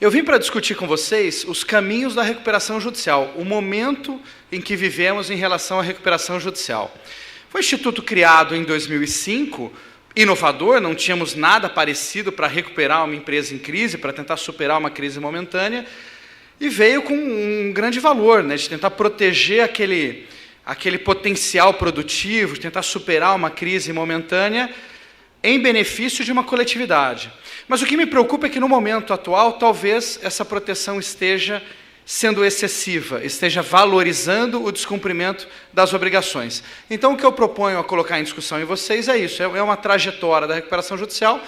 Eu vim para discutir com vocês os caminhos da recuperação judicial, o momento em que vivemos em relação à recuperação judicial. Foi um instituto criado em 2005, inovador, não tínhamos nada parecido para recuperar uma empresa em crise, para tentar superar uma crise momentânea, e veio com um grande valor, né, de tentar proteger aquele potencial produtivo, de tentar superar uma crise momentânea em benefício de uma coletividade. Mas o que me preocupa é que, no momento atual, talvez essa proteção esteja sendo excessiva, esteja valorizando o descumprimento das obrigações. Então, o que eu proponho a colocar em discussão em vocês é isso, é uma trajetória da recuperação judicial,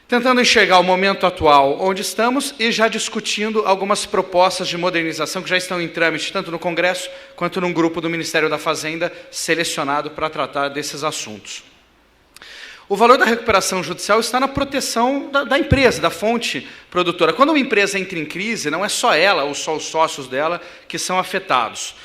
tentando enxergar o momento atual onde estamos e já discutindo algumas propostas de modernização que já estão em trâmite, tanto no Congresso quanto num grupo do Ministério da Fazenda selecionado para tratar desses assuntos. O valor da recuperação judicial está na proteção da empresa, da fonte produtora. Quando uma empresa entra em crise, não é só ela ou só os sócios dela que são afetados.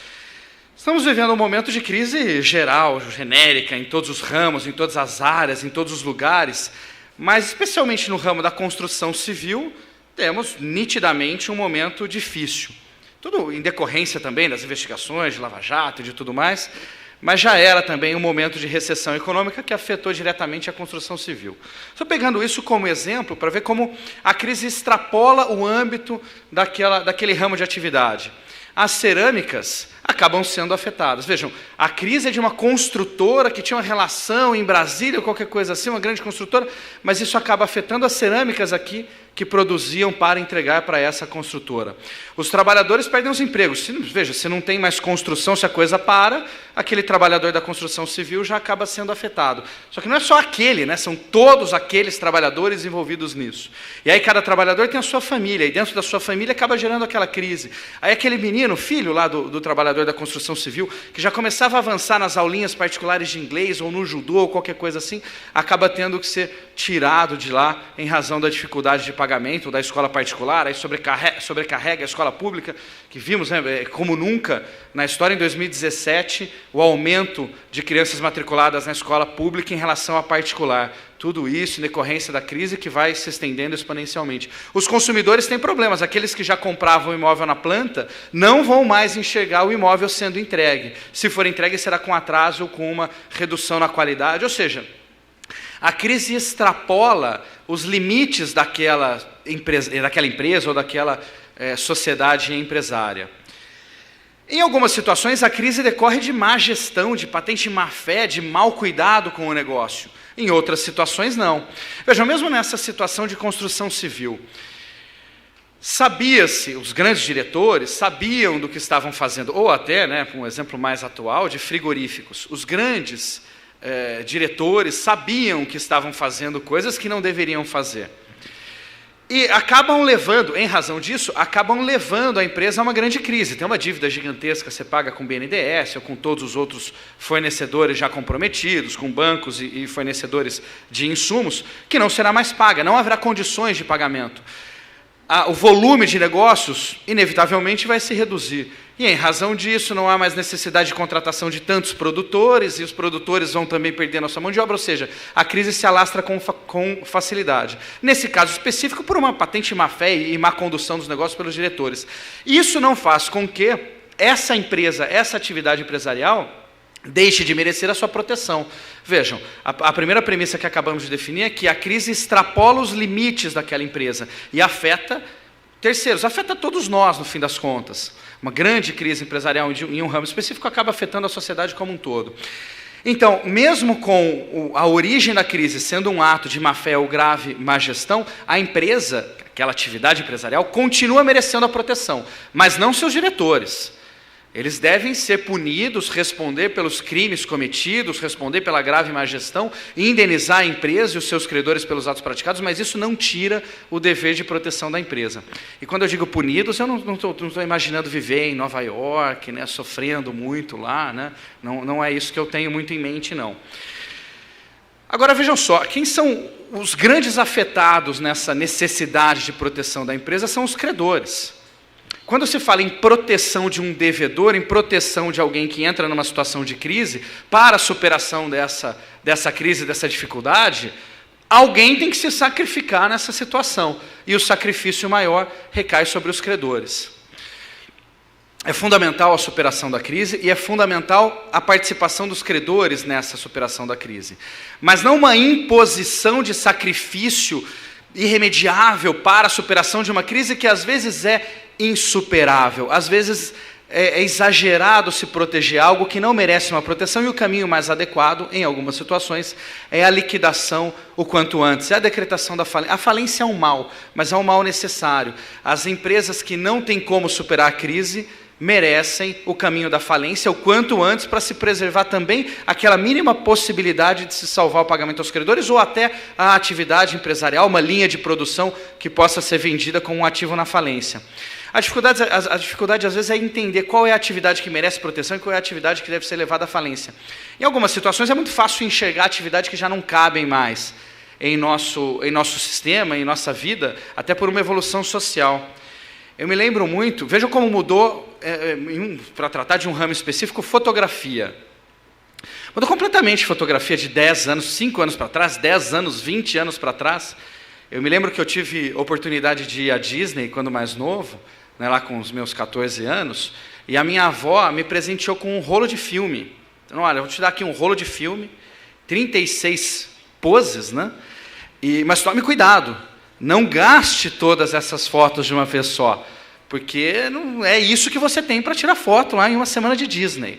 Estamos vivendo um momento de crise geral, genérica, em todos os ramos, em todas as áreas, em todos os lugares, mas especialmente no ramo da construção civil, temos nitidamente um momento difícil. Tudo em decorrência também das investigações de Lava Jato e de tudo mais, mas já era também um momento de recessão econômica que afetou diretamente a construção civil. Estou pegando isso como exemplo para ver como a crise extrapola o âmbito daquele ramo de atividade. As cerâmicas acabam sendo afetadas. Vejam, a crise é de uma construtora que tinha uma relação em Brasília ou qualquer coisa assim, uma grande construtora, mas isso acaba afetando as cerâmicas aqui que produziam para entregar para essa construtora. Os trabalhadores perdem os empregos. Veja, se não tem mais construção, se a coisa para, aquele trabalhador da construção civil já acaba sendo afetado. Só que não é só aquele, né? São todos aqueles trabalhadores envolvidos nisso. E aí cada trabalhador tem a sua família, e dentro da sua família acaba gerando aquela crise. Aí aquele menino, filho lá do trabalhador da construção civil, que já começava a avançar nas aulinhas particulares de inglês, ou no judô, ou qualquer coisa assim, acaba tendo que ser tirado de lá em razão da dificuldade de pagamento da escola particular, aí sobrecarrega a escola pública, que vimos, né, como nunca na história em 2017, o aumento de crianças matriculadas na escola pública em relação à particular. Tudo isso em decorrência da crise que vai se estendendo exponencialmente. Os consumidores têm problemas, aqueles que já compravam o imóvel na planta não vão mais enxergar o imóvel sendo entregue. Se for entregue, será com atraso ou com uma redução na qualidade, ou seja, a crise extrapola os limites daquela empresa ou daquela sociedade empresária. Em algumas situações, a crise decorre de má gestão, de patente má-fé, de mau cuidado com o negócio. Em outras situações, não. Vejam, mesmo nessa situação de construção civil, sabia-se, os grandes diretores sabiam do que estavam fazendo, ou até, né, um exemplo mais atual, de frigoríficos. Os grandes diretores sabiam que estavam fazendo coisas que não deveriam fazer. E acabam levando, em razão disso, acabam levando a empresa a uma grande crise. Tem uma dívida gigantesca, você paga com BNDES ou com todos os outros fornecedores já comprometidos, com bancos e fornecedores de insumos, que não será mais paga, não haverá condições de pagamento. O volume de negócios, inevitavelmente, vai se reduzir. E, em razão disso, não há mais necessidade de contratação de tantos produtores, e os produtores vão também perder a sua mão de obra, ou seja, a crise se alastra com facilidade. Nesse caso específico, por uma patente má-fé e má condução dos negócios pelos diretores. Isso não faz com que essa empresa, essa atividade empresarial, deixe de merecer a sua proteção. Vejam, a primeira premissa que acabamos de definir é que a crise extrapola os limites daquela empresa e afeta terceiros, afeta todos nós, no fim das contas. Uma grande crise empresarial em um ramo específico acaba afetando a sociedade como um todo. Então, mesmo com a origem da crise sendo um ato de má-fé ou grave má gestão, a empresa, aquela atividade empresarial, continua merecendo a proteção, mas não seus diretores. Eles devem ser punidos, responder pelos crimes cometidos, responder pela grave má gestão, indenizar a empresa e os seus credores pelos atos praticados, mas isso não tira o dever de proteção da empresa. E quando eu digo punidos, eu não estou imaginando viver em Nova York, né, sofrendo muito lá, né? Não é isso que eu tenho muito em mente, não. Agora, vejam só, quem são os grandes afetados nessa necessidade de proteção da empresa são os credores. Quando se fala em proteção de um devedor, em proteção de alguém que entra numa situação de crise, para a superação dessa crise, dessa dificuldade, alguém tem que se sacrificar nessa situação, e o sacrifício maior recai sobre os credores. É fundamental a superação da crise e é fundamental a participação dos credores nessa superação da crise. Mas não uma imposição de sacrifício irremediável para a superação de uma crise que às vezes é insuperável. Às vezes é exagerado se proteger algo que não merece uma proteção, e o caminho mais adequado, em algumas situações, é a liquidação o quanto antes, é a decretação da falência. A falência é um mal, mas é um mal necessário. As empresas que não têm como superar a crise merecem o caminho da falência o quanto antes, para se preservar também aquela mínima possibilidade de se salvar o pagamento aos credores, ou até a atividade empresarial, uma linha de produção que possa ser vendida como um ativo na falência. A dificuldade às vezes é entender qual é a atividade que merece proteção e qual é a atividade que deve ser levada à falência. Em algumas situações é muito fácil enxergar atividades que já não cabem mais em nosso sistema, em nossa vida, até por uma evolução social. Eu me lembro muito, vejam como mudou, para tratar de um ramo específico, fotografia. Mudou completamente fotografia de 10 anos, 5 anos para trás, 10 anos, 20 anos para trás. Eu me lembro que eu tive oportunidade de ir à Disney quando mais novo, né, lá com os meus 14 anos, e a minha avó me presenteou com um rolo de filme. Então, olha, eu vou te dar aqui um rolo de filme, 36 poses, né? Mas tome cuidado. Não gaste todas essas fotos de uma vez só, porque não é isso que você tem para tirar foto lá em uma semana de Disney.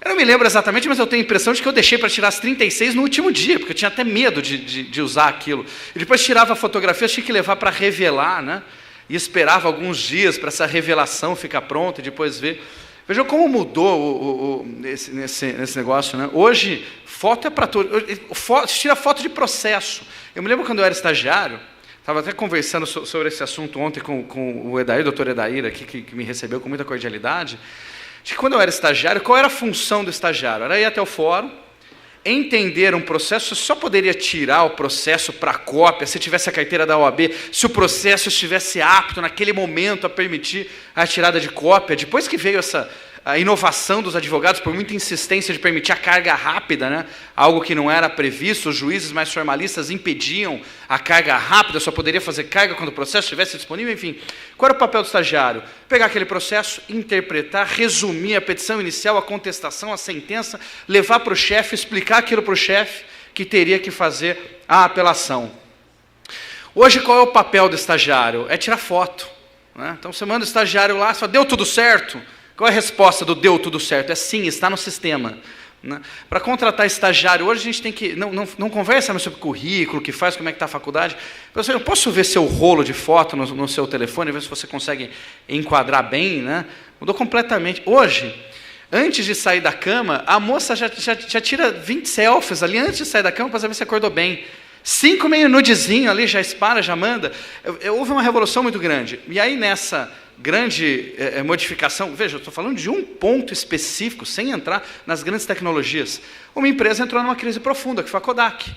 Eu não me lembro exatamente, mas eu tenho a impressão de que eu deixei para tirar as 36 no último dia, porque eu tinha até medo de usar aquilo. E depois tirava a fotografia, eu tinha que levar para revelar, né? E esperava alguns dias para essa revelação ficar pronta e depois ver. Vejam como mudou esse negócio, né? Hoje, foto é para tudo. Tira foto de processo. Eu me lembro quando eu era estagiário, estava até conversando sobre esse assunto ontem com o Edair, doutor Edair, aqui, que me recebeu com muita cordialidade, de que quando eu era estagiário, qual era a função do estagiário? Era ir até o fórum, entender um processo. Só poderia tirar o processo para cópia se tivesse a carteira da OAB, se o processo estivesse apto naquele momento a permitir a tirada de cópia. Depois que veio a inovação dos advogados, por muita insistência de permitir a carga rápida, né? Algo que não era previsto, os juízes mais formalistas impediam a carga rápida, só poderia fazer carga quando o processo estivesse disponível, enfim. Qual era o papel do estagiário? Pegar aquele processo, interpretar, resumir a petição inicial, a contestação, a sentença, levar para o chefe, explicar aquilo para o chefe, que teria que fazer a apelação. Hoje, qual é o papel do estagiário? É tirar foto, né? Então, você manda o estagiário lá, só deu tudo certo? Qual é a resposta do deu tudo certo? É sim, está no sistema. Né? Para contratar estagiário, hoje a gente tem que... Não conversa mais sobre currículo, o que faz, como é que está a faculdade. Eu posso ver seu rolo de foto no seu telefone, ver se você consegue enquadrar bem, né? Mudou completamente. Hoje, antes de sair da cama, a moça já tira 20 selfies ali antes de sair da cama para saber se acordou bem. 5 meio nudezinho ali, já espara, já manda. Houve uma revolução muito grande. E aí, nessa grande modificação, veja, eu estou falando de um ponto específico, sem entrar nas grandes tecnologias. Uma empresa entrou numa crise profunda, que foi a Kodak.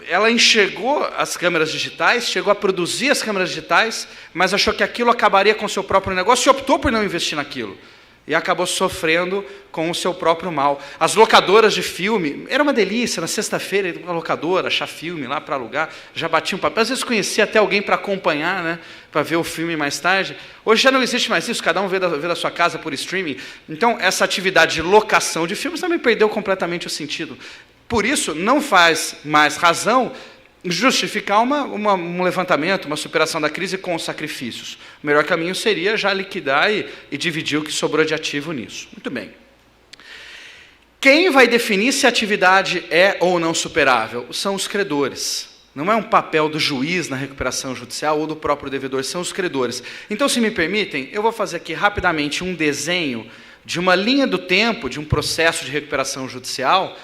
Ela enxergou as câmeras digitais, chegou a produzir as câmeras digitais, mas achou que aquilo acabaria com o seu próprio negócio e optou por não investir naquilo. E acabou sofrendo com o seu próprio mal. As locadoras de filme, era uma delícia, na sexta-feira, ir uma locadora, achar filme lá para alugar, já batia um papel. Às vezes conhecia até alguém para acompanhar, né, para ver o filme mais tarde. Hoje já não existe mais isso, cada um vê da sua casa por streaming. Então, essa atividade de locação de filmes também perdeu completamente o sentido. Por isso, não faz mais razão justificar um levantamento, uma superação da crise com os sacrifícios. O melhor caminho seria já liquidar e dividir o que sobrou de ativo nisso. Muito bem. Quem vai definir se a atividade é ou não superável? São os credores. Não é um papel do juiz na recuperação judicial ou do próprio devedor, são os credores. Então, se me permitem, eu vou fazer aqui rapidamente um desenho de uma linha do tempo de um processo de recuperação judicial,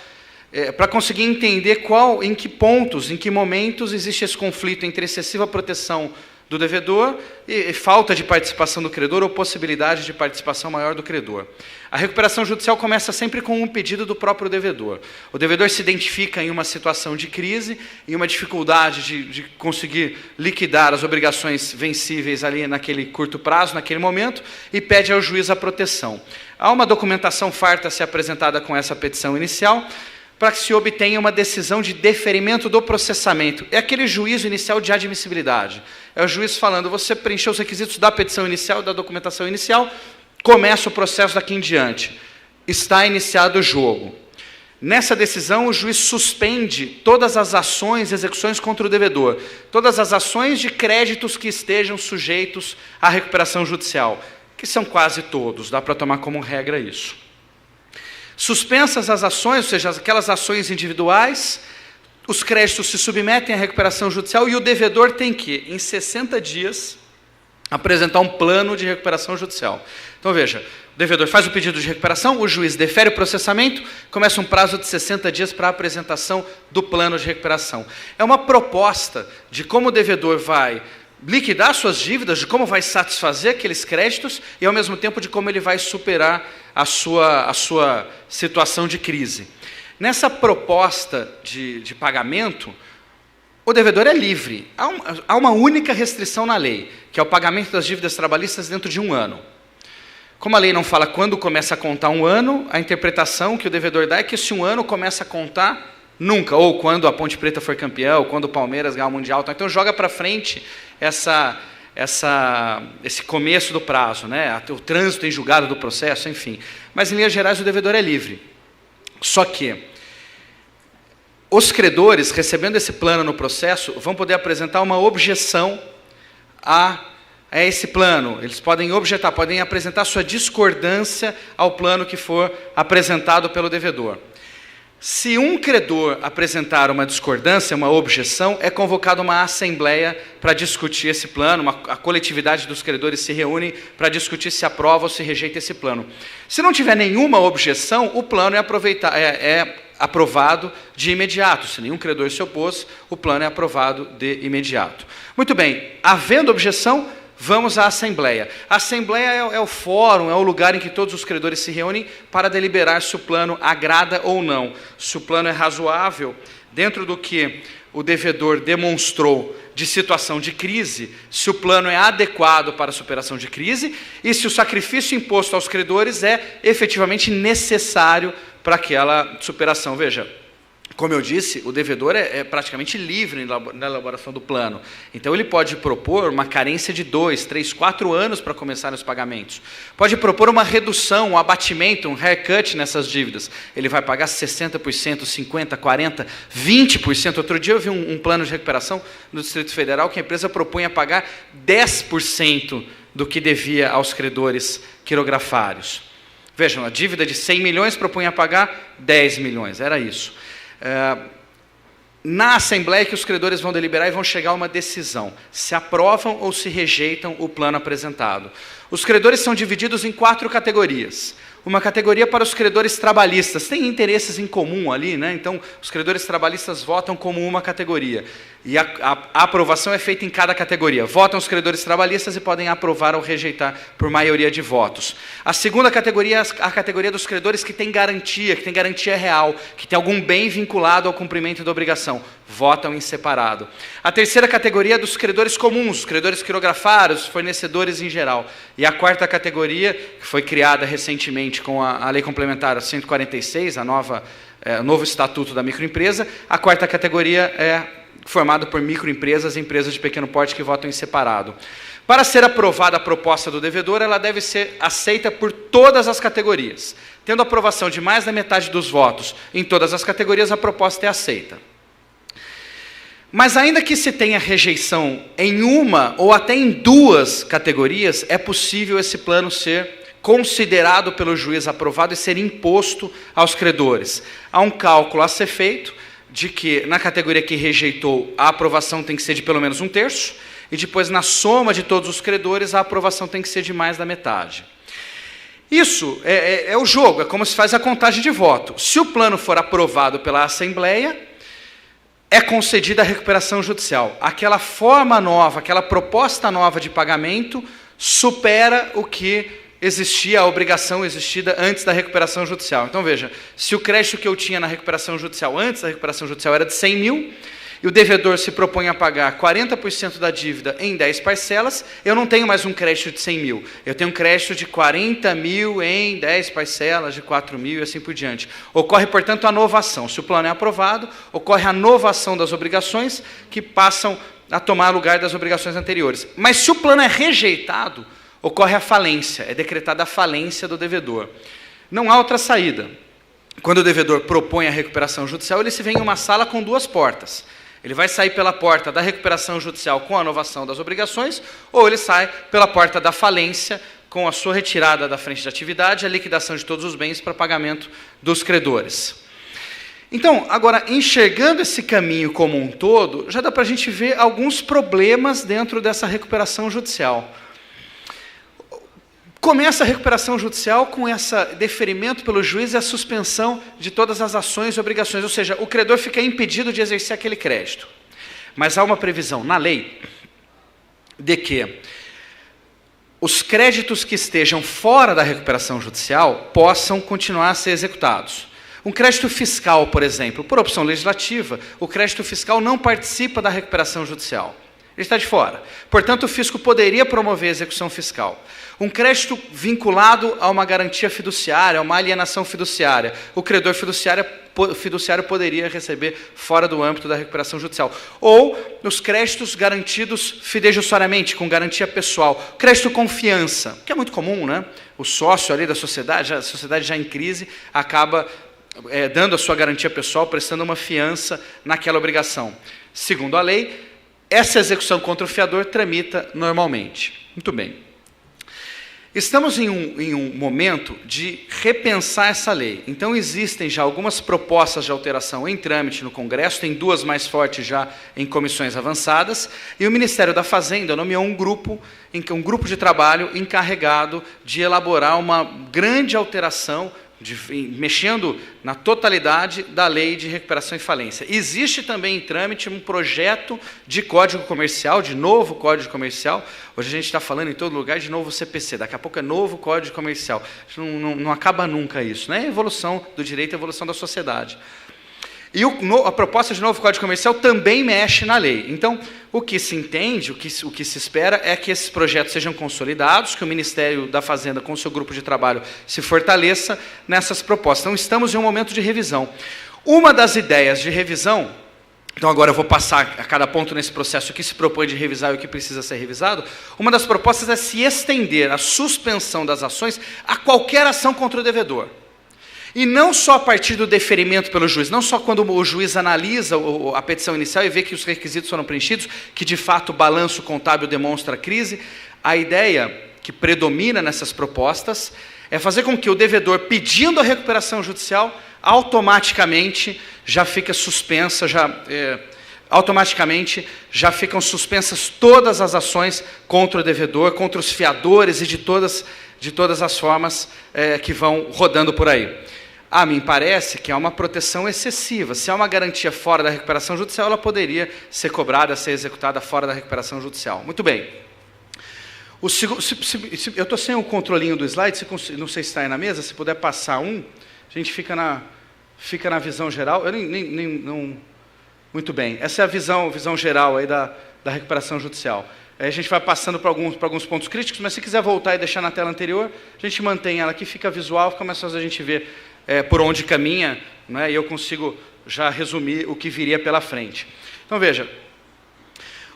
para conseguir entender em que pontos, em que momentos existe esse conflito entre excessiva proteção do devedor e falta de participação do credor ou possibilidade de participação maior do credor. A recuperação judicial começa sempre com um pedido do próprio devedor. O devedor se identifica em uma situação de crise, em uma dificuldade de conseguir liquidar as obrigações vencíveis ali naquele curto prazo, naquele momento, e pede ao juiz a proteção. Há uma documentação farta a ser apresentada com essa petição inicial. para que se obtenha uma decisão de deferimento do processamento. É aquele juízo inicial de admissibilidade. É o juiz falando, você preencheu os requisitos da petição inicial, da documentação inicial, começa o processo daqui em diante. Está iniciado o jogo. Nessa decisão, o juiz suspende todas as ações e execuções contra o devedor, todas as ações de créditos que estejam sujeitos à recuperação judicial, que são quase todos, dá para tomar como regra isso. Suspensas as ações, ou seja, aquelas ações individuais, os créditos se submetem à recuperação judicial e o devedor tem que, em 60 dias, apresentar um plano de recuperação judicial. Então, veja, o devedor faz o pedido de recuperação, o juiz defere o processamento, começa um prazo de 60 dias para a apresentação do plano de recuperação. É uma proposta de como o devedor vai liquidar suas dívidas, de como vai satisfazer aqueles créditos e, ao mesmo tempo, de como ele vai superar a sua situação de crise. Nessa proposta de pagamento, o devedor é livre. Há uma única restrição na lei, que é o pagamento das dívidas trabalhistas dentro de 1 ano. Como a lei não fala quando começa a contar 1 ano, a interpretação que o devedor dá é que se 1 ano começa a contar nunca, ou quando a Ponte Preta for campeão, ou quando o Palmeiras ganhar o Mundial. Então joga para frente esse começo do prazo, né? O trânsito em julgado do processo, enfim. Mas, em linhas gerais, o devedor é livre. Só que os credores, recebendo esse plano no processo, vão poder apresentar uma objeção a esse plano. Eles podem objetar, podem apresentar sua discordância ao plano que for apresentado pelo devedor. Se um credor apresentar uma discordância, uma objeção, é convocada uma assembleia para discutir esse plano, a coletividade dos credores se reúne para discutir se aprova ou se rejeita esse plano. Se não tiver nenhuma objeção, o plano é aprovado de imediato. Se nenhum credor se opôs, o plano é aprovado de imediato. Muito bem, havendo objeção, vamos à Assembleia. A Assembleia é o fórum, é o lugar em que todos os credores se reúnem para deliberar se o plano agrada ou não. Se o plano é razoável, dentro do que o devedor demonstrou de situação de crise, se o plano é adequado para a superação de crise e se o sacrifício imposto aos credores é efetivamente necessário para aquela superação. Veja, como eu disse, o devedor é praticamente livre na elaboração do plano. Então, ele pode propor uma carência de 2, 3, 4 anos para começar os pagamentos. Pode propor uma redução, um abatimento, um haircut nessas dívidas. Ele vai pagar 60%, 50%, 40%, 20%. Outro dia eu vi um plano de recuperação no Distrito Federal que a empresa propunha pagar 10% do que devia aos credores quirografários. Vejam, a dívida de 100 milhões propunha pagar 10 milhões, era isso. Na Assembleia que os credores vão deliberar e vão chegar a uma decisão, se aprovam ou se rejeitam o plano apresentado. Os credores são divididos em 4 categorias. Uma categoria para os credores trabalhistas, tem interesses em comum ali, né? Então os credores trabalhistas votam como uma categoria. E a aprovação é feita em cada categoria. Votam os credores trabalhistas e podem aprovar ou rejeitar por maioria de votos. A segunda categoria é a categoria dos credores que tem garantia real, que tem algum bem vinculado ao cumprimento da obrigação. Votam em separado. A terceira categoria é dos credores comuns, os credores quirografários, fornecedores em geral. E a quarta categoria, que foi criada recentemente com a Lei Complementar 146, o novo Estatuto da Microempresa, a quarta categoria é formada por microempresas e empresas de pequeno porte que votam em separado. Para ser aprovada a proposta do devedor, ela deve ser aceita por todas as categorias. Tendo aprovação de mais da metade dos votos em todas as categorias, a proposta é aceita. Mas ainda que se tenha rejeição em uma ou até em 2 categorias, é possível esse plano ser considerado pelo juiz aprovado e ser imposto aos credores. Há um cálculo a ser feito de que na categoria que rejeitou, a aprovação tem que ser de pelo menos 1/3, e depois na soma de todos os credores, a aprovação tem que ser de mais da metade. Isso é o jogo, é como se faz a contagem de voto. Se o plano for aprovado pela Assembleia, é concedida a recuperação judicial. Aquela forma nova, aquela proposta nova de pagamento supera o que existia, a obrigação existida antes da recuperação judicial. Então, veja, se o crédito que eu tinha na recuperação judicial, antes da recuperação judicial, era de 100 mil, e o devedor se propõe a pagar 40% da dívida em 10 parcelas, eu não tenho mais um crédito de 100 mil, eu tenho um crédito de 40 mil em 10 parcelas de 4 mil e assim por diante. Ocorre, portanto, a novação. Se o plano é aprovado, ocorre a novação das obrigações que passam a tomar lugar das obrigações anteriores. Mas se o plano é rejeitado, ocorre a falência, é decretada a falência do devedor. Não há outra saída. Quando o devedor propõe a recuperação judicial, ele se vê em uma sala com 2 portas. Ele vai sair pela porta da recuperação judicial com a novação das obrigações, ou ele sai pela porta da falência com a sua retirada da frente de atividade, a liquidação de todos os bens para pagamento dos credores. Então, agora, enxergando esse caminho como um todo, já dá para a gente ver alguns problemas dentro dessa recuperação judicial. Começa a recuperação judicial com esse deferimento pelo juiz e a suspensão de todas as ações e obrigações, ou seja, o credor fica impedido de exercer aquele crédito. Mas há uma previsão na lei de que os créditos que estejam fora da recuperação judicial possam continuar a ser executados. Um crédito fiscal, por exemplo, por opção legislativa, o crédito fiscal não participa da recuperação judicial. Ele está de fora. Portanto, o fisco poderia promover a execução fiscal. Um crédito vinculado a uma garantia fiduciária, a uma alienação fiduciária, o credor fiduciário poderia receber fora do âmbito da recuperação judicial. Ou os créditos garantidos fidejussoriamente, com garantia pessoal. Crédito confiança, que é muito comum, né? O sócio ali da sociedade, a sociedade já em crise, acaba dando a sua garantia pessoal, prestando uma fiança naquela obrigação. Segundo a lei, essa execução contra o fiador tramita normalmente. Muito bem. Estamos em um momento de repensar essa lei. Então, existem já algumas propostas de alteração em trâmite no Congresso, tem 2 mais fortes já em comissões avançadas, e o Ministério da Fazenda nomeou um grupo de trabalho encarregado de elaborar uma grande alteração, mexendo na totalidade da lei de recuperação e falência. Existe também em trâmite um projeto de código comercial, de novo código comercial. Hoje a gente está falando em todo lugar de novo CPC, daqui a pouco é novo código comercial. Não acaba nunca isso, né? A evolução do direito, a evolução da sociedade. E a proposta de novo Código Comercial também mexe na lei. Então, o que se entende, o que se espera é que esses projetos sejam consolidados, que o Ministério da Fazenda, com o seu grupo de trabalho, se fortaleça nessas propostas. Então, estamos em um momento de revisão. Uma das ideias de revisão, então agora eu vou passar a cada ponto nesse processo, o que se propõe de revisar e o que precisa ser revisado, uma das propostas é se estender a suspensão das ações a qualquer ação contra o devedor. E não só a partir do deferimento pelo juiz, não só quando o juiz analisa a petição inicial e vê que os requisitos foram preenchidos, que de fato o balanço contábil demonstra a crise. A ideia que predomina nessas propostas é fazer com que o devedor, pedindo a recuperação judicial, automaticamente já fica suspensa, automaticamente já ficam suspensas todas as ações contra o devedor, contra os fiadores e de todas as formas que vão rodando por aí. A mim parece que há uma proteção excessiva. Se há uma garantia fora da recuperação judicial, ela poderia ser cobrada, ser executada fora da recuperação judicial. Muito bem. Eu estou sem o controlinho do slide, não sei se está aí na mesa, se puder passar a gente fica na visão geral. Muito bem. Essa é a visão geral aí da recuperação judicial. A gente vai passando para alguns pontos críticos, mas se quiser voltar e deixar na tela anterior, a gente mantém ela aqui, fica visual, fica mais fácil a gente ver por onde caminha, né, e eu consigo já resumir o que viria pela frente. Então, veja,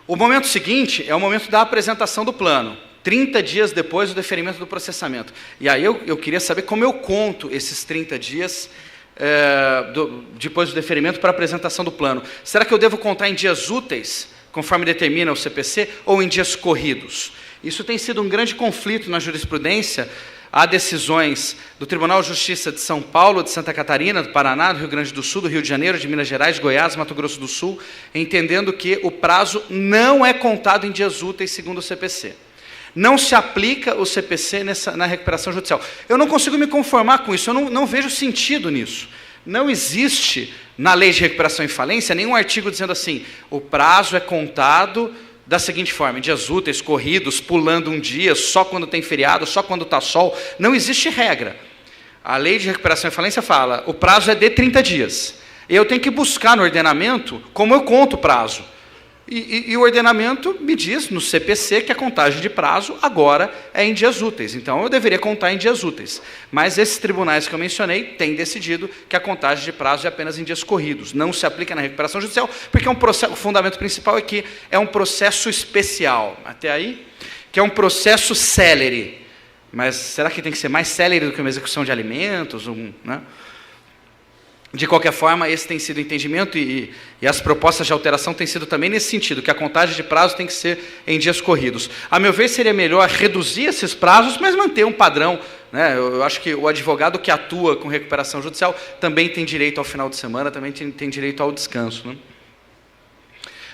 o momento seguinte é o momento da apresentação do plano, 30 dias depois do deferimento do processamento. E aí eu queria saber como eu conto esses 30 dias depois do deferimento para a apresentação do plano. Será que eu devo contar em dias úteis, conforme determina o CPC, ou em dias corridos? Isso tem sido um grande conflito na jurisprudência. Há decisões do Tribunal de Justiça de São Paulo, de Santa Catarina, do Paraná, do Rio Grande do Sul, do Rio de Janeiro, de Minas Gerais, de Goiás, Mato Grosso do Sul, entendendo que o prazo não é contado em dias úteis segundo o CPC. Não se aplica o CPC na recuperação judicial. Eu não consigo me conformar com isso, eu não vejo sentido nisso. Não existe na lei de recuperação e falência nenhum artigo dizendo assim, o prazo é contado da seguinte forma, em dias úteis, corridos, pulando um dia, só quando tem feriado, só quando está sol. Não existe regra. A lei de recuperação e falência fala, o prazo é de 30 dias. Eu tenho que buscar no ordenamento como eu conto o prazo. E o ordenamento me diz, no CPC, que a contagem de prazo agora é em dias úteis. Então, eu deveria contar em dias úteis. Mas esses tribunais que eu mencionei têm decidido que a contagem de prazo é apenas em dias corridos. Não se aplica na recuperação judicial, porque o fundamento principal é que é um processo especial. Até aí? Que é um processo célere. Mas será que tem que ser mais célere do que uma execução de alimentos? Né? De qualquer forma, esse tem sido o entendimento e as propostas de alteração têm sido também nesse sentido, que a contagem de prazo tem que ser em dias corridos. A meu ver, seria melhor reduzir esses prazos, mas manter um padrão. Né? Eu acho que o advogado que atua com recuperação judicial também tem direito ao final de semana, também tem direito ao descanso. Né?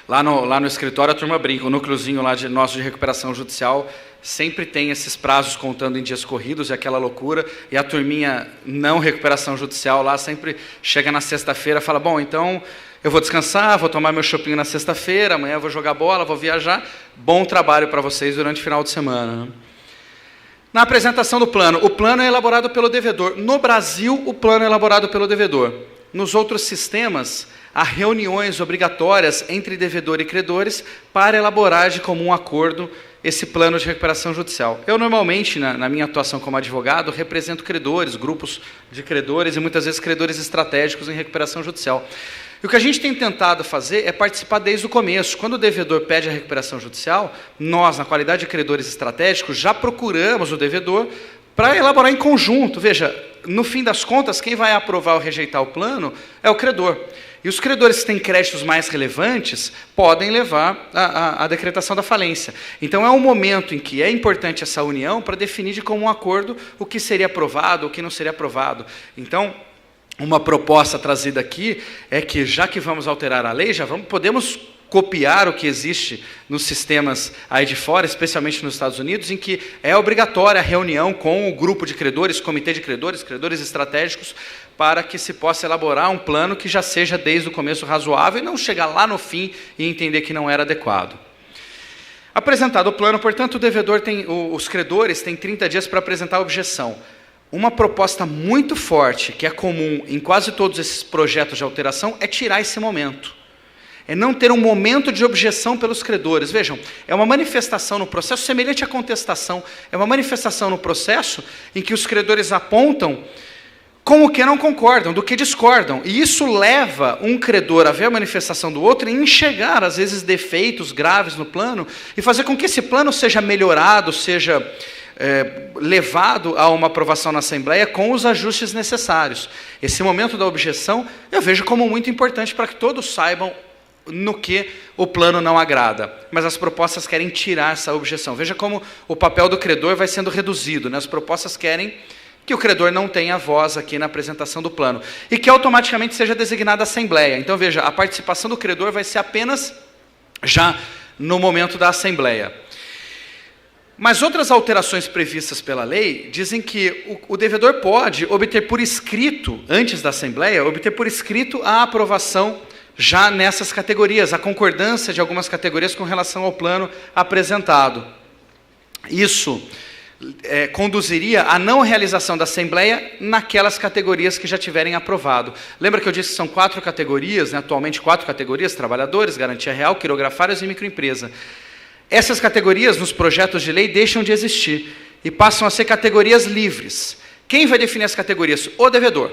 Lá no escritório, a turma brinca, o núcleozinho lá nosso de recuperação judicial sempre tem esses prazos contando em dias corridos, é aquela loucura, e a turminha não recuperação judicial lá sempre chega na sexta-feira e fala, bom, então eu vou descansar, vou tomar meu shopping na sexta-feira, amanhã eu vou jogar bola, vou viajar, bom trabalho para vocês durante o final de semana. Né? Na apresentação do plano, o plano é elaborado pelo devedor. No Brasil, o plano é elaborado pelo devedor. Nos outros sistemas, há reuniões obrigatórias entre devedor e credores para elaborar de comum acordo esse plano de recuperação judicial. Eu, normalmente, na minha atuação como advogado, represento credores, grupos de credores e, muitas vezes, credores estratégicos em recuperação judicial. E o que a gente tem tentado fazer é participar desde o começo. Quando o devedor pede a recuperação judicial, nós, na qualidade de credores estratégicos, já procuramos o devedor para elaborar em conjunto. Veja, no fim das contas, quem vai aprovar ou rejeitar o plano é o credor. E os credores que têm créditos mais relevantes podem levar à decretação da falência. Então, é um momento em que é importante essa união para definir de comum acordo o que seria aprovado, o que não seria aprovado. Então, uma proposta trazida aqui é que, já que vamos alterar a lei, podemos copiar o que existe nos sistemas aí de fora, especialmente nos Estados Unidos, em que é obrigatória a reunião com o grupo de credores, comitê de credores, credores estratégicos, para que se possa elaborar um plano que já seja desde o começo razoável e não chegar lá no fim e entender que não era adequado. Apresentado o plano, portanto, o devedor os credores têm 30 dias para apresentar a objeção. Uma proposta muito forte, que é comum em quase todos esses projetos de alteração, é tirar esse momento. É não ter um momento de objeção pelos credores. Vejam, é uma manifestação no processo semelhante à contestação. É uma manifestação no processo em que os credores apontam com o que não concordam, do que discordam. E isso leva um credor a ver a manifestação do outro e enxergar, às vezes, defeitos graves no plano e fazer com que esse plano seja melhorado, seja levado a uma aprovação na Assembleia com os ajustes necessários. Esse momento da objeção eu vejo como muito importante para que todos saibam no que o plano não agrada. Mas as propostas querem tirar essa objeção. Veja como o papel do credor vai sendo reduzido. Né? As propostas querem que o credor não tenha voz aqui na apresentação do plano. E que automaticamente seja designada a Assembleia. Então, veja, a participação do credor vai ser apenas já no momento da Assembleia. Mas outras alterações previstas pela lei dizem que o devedor pode obter por escrito, antes da Assembleia, obter por escrito a aprovação já nessas categorias, a concordância de algumas categorias com relação ao plano apresentado. Isso conduziria à não realização da Assembleia naquelas categorias que já tiverem aprovado. Lembra que eu disse que são 4 categorias, né? Atualmente 4 categorias, trabalhadores, garantia real, quirografários e microempresa. Essas categorias, nos projetos de lei, deixam de existir e passam a ser categorias livres. Quem vai definir as categorias? O devedor.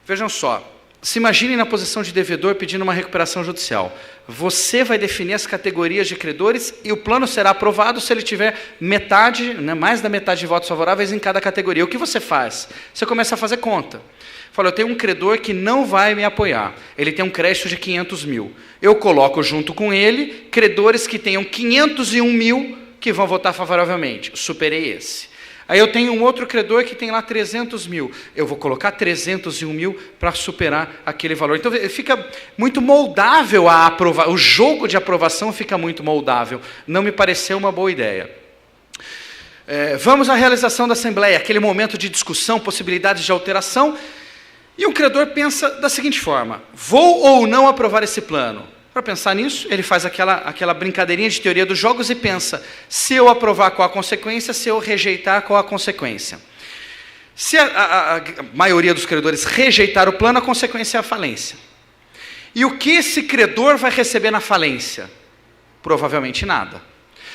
Vejam só, se imaginem na posição de devedor pedindo uma recuperação judicial. Você vai definir as categorias de credores e o plano será aprovado se ele tiver metade, né, mais da metade de votos favoráveis em cada categoria. O que você faz? Você começa a fazer conta. Fala, eu tenho um credor que não vai me apoiar. Ele tem um crédito de 500 mil. Eu coloco junto com ele credores que tenham 501 mil que vão votar favoravelmente. Superei esse. Aí eu tenho um outro credor que tem lá 300 mil. Eu vou colocar 301 mil para superar aquele valor. Então fica muito moldável a aprovar. O jogo de aprovação fica muito moldável. Não me pareceu uma boa ideia. Vamos à realização da Assembleia. Aquele momento de discussão, possibilidades de alteração. E o credor pensa da seguinte forma: vou ou não aprovar esse plano? Para pensar nisso, ele faz aquela brincadeirinha de teoria dos jogos e pensa, se eu aprovar, qual a consequência? Se eu rejeitar, qual a consequência? Se a maioria dos credores rejeitar o plano, a consequência é a falência. E o que esse credor vai receber na falência? Provavelmente nada.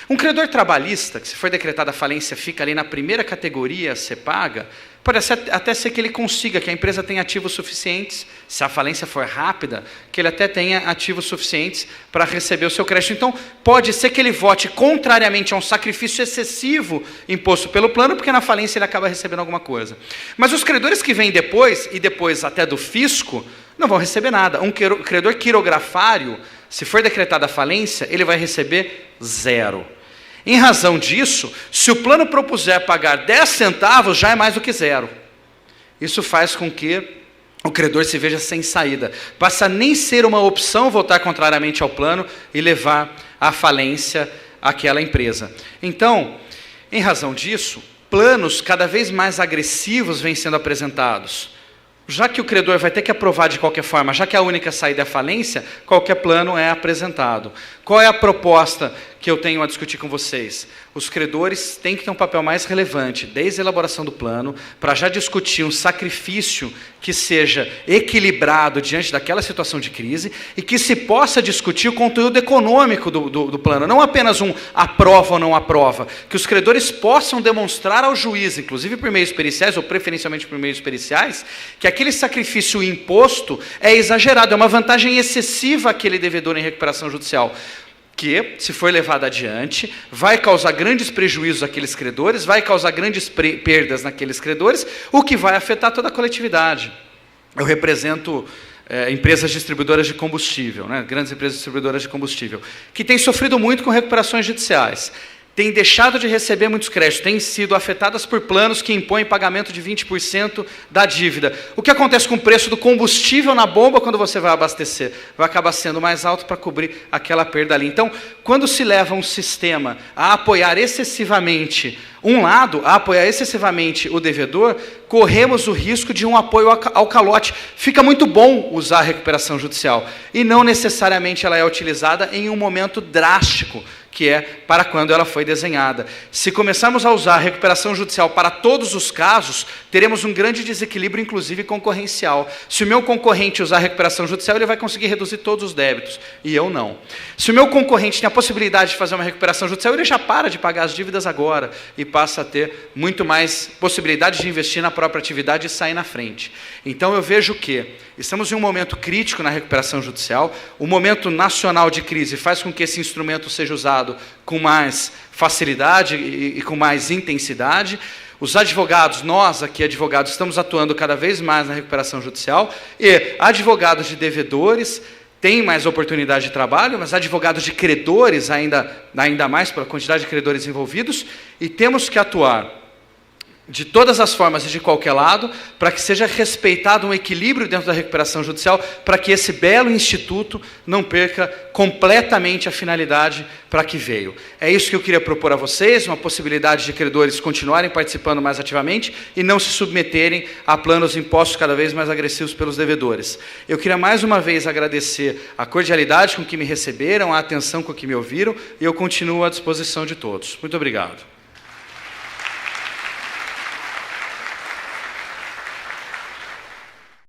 Um credor trabalhista, que se for decretada a falência, fica ali na primeira categoria a ser paga, pode até ser que ele consiga, que a empresa tenha ativos suficientes, se a falência for rápida, que ele até tenha ativos suficientes para receber o seu crédito. Então, pode ser que ele vote contrariamente a um sacrifício excessivo imposto pelo plano, porque na falência ele acaba recebendo alguma coisa. Mas os credores que vêm depois, e depois até do fisco, não vão receber nada. Um credor quirografário, se for decretada a falência, ele vai receber 0. Em razão disso, se o plano propuser pagar 10 centavos, já é mais do que 0. Isso faz com que o credor se veja sem saída. Passa a nem ser uma opção votar contrariamente ao plano e levar à falência aquela empresa. Então, em razão disso, planos cada vez mais agressivos vêm sendo apresentados. Já que o credor vai ter que aprovar de qualquer forma, já que a única saída é a falência, qualquer plano é apresentado. Qual é a proposta que eu tenho a discutir com vocês? Os credores têm que ter um papel mais relevante, desde a elaboração do plano, para já discutir um sacrifício que seja equilibrado diante daquela situação de crise e que se possa discutir o conteúdo econômico do plano, não apenas um aprova ou não aprova, que os credores possam demonstrar ao juiz, inclusive por meios periciais ou preferencialmente por meios periciais, que aquele sacrifício imposto é exagerado, é uma vantagem excessiva àquele devedor em recuperação judicial, que, se for levado adiante, vai causar grandes prejuízos àqueles credores, vai causar grandes perdas naqueles credores, o que vai afetar toda a coletividade. Eu represento empresas distribuidoras de combustível, né, grandes empresas distribuidoras de combustível, que têm sofrido muito com recuperações judiciais. Têm deixado de receber muitos créditos, têm sido afetadas por planos que impõem pagamento de 20% da dívida. O que acontece com o preço do combustível na bomba quando você vai abastecer? Vai acabar sendo mais alto para cobrir aquela perda ali. Então, quando se leva um sistema a apoiar excessivamente um lado, a apoiar excessivamente o devedor, corremos o risco de um apoio ao calote. Fica muito bom usar a recuperação judicial, e não necessariamente ela é utilizada em um momento drástico, que é para quando ela foi desenhada. Se começarmos a usar a recuperação judicial para todos os casos, teremos um grande desequilíbrio, inclusive concorrencial. Se o meu concorrente usar a recuperação judicial, ele vai conseguir reduzir todos os débitos, e eu não. Se o meu concorrente tem a possibilidade de fazer uma recuperação judicial, ele já para de pagar as dívidas agora, e passa a ter muito mais possibilidade de investir na própria atividade e sair na frente. Então eu vejo que estamos em um momento crítico na recuperação judicial, o momento nacional de crise faz com que esse instrumento seja usado com mais facilidade e com mais intensidade. Os advogados, nós aqui advogados, estamos atuando cada vez mais na recuperação judicial, e advogados de devedores têm mais oportunidade de trabalho, mas advogados de credores ainda mais pela quantidade de credores envolvidos, e temos que atuar de todas as formas e de qualquer lado, para que seja respeitado um equilíbrio dentro da recuperação judicial, para que esse belo instituto não perca completamente a finalidade para que veio. É isso que eu queria propor a vocês, uma possibilidade de credores continuarem participando mais ativamente e não se submeterem a planos impostos cada vez mais agressivos pelos devedores. Eu queria mais uma vez agradecer a cordialidade com que me receberam, a atenção com que me ouviram, e eu continuo à disposição de todos. Muito obrigado.